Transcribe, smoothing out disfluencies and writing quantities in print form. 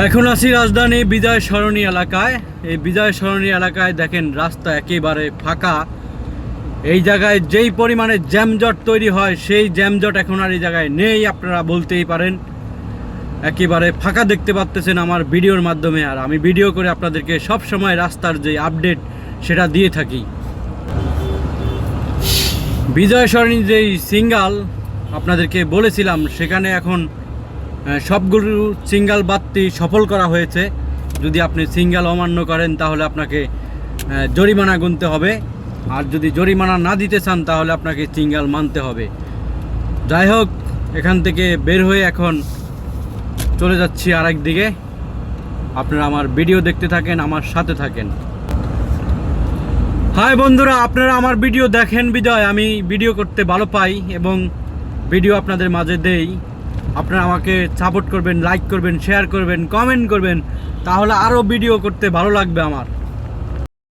এখন আছি রাজধানী বিজয় সরণি এলাকায়। এই বিজয় সরণি এলাকায় দেখেন রাস্তা একেবারে ফাঁকা। এই জায়গায় যেই পরিমাণে জ্যামজট তৈরি হয় সেই জ্যামজট এখন আর এই জায়গায় নেই, আপনারা বলতেই পারেন। একেবারে ফাঁকা দেখতে পাচ্তেছেন আমার ভিডিওর মাধ্যমে। আর আমি ভিডিও করে আপনাদেরকে সব সময় রাস্তার যে আপডেট সেটা দিয়ে থাকি। বিজয় সরণি যেই সিঙ্গাল আপনাদেরকে বলেছিলাম, সেখানে এখন সবগুলো সিঙ্গাল বাতি সফল করা হয়েছে। যদি আপনি সিঙ্গাল অমান্য করেন তাহলে আপনাকে জরিমানা গুনতে হবে, আর যদি জরিমানা না দিতে চান তাহলে আপনাকে সিঙ্গাল মানতে হবে। যাই হোক, এখান থেকে বের হয়ে এখন চলে যাচ্ছি আরেক দিকে। আপনারা আমার ভিডিও দেখতে থাকেন, আমার সাথে থাকেন। হাই বন্ধুরা, আপনারা আমার ভিডিও দেখেন বিজয় আমি ভিডিও করতে ভালো পাই এবং ভিডিও আপনাদের মাঝে দেই। আপনারা আমাকে সাপোর্ট করবেন, লাইক করবেন, শেয়ার করবেন, কমেন্ট করবেন, তাহলে আরও ভিডিও করতে ভালো লাগবে আমার।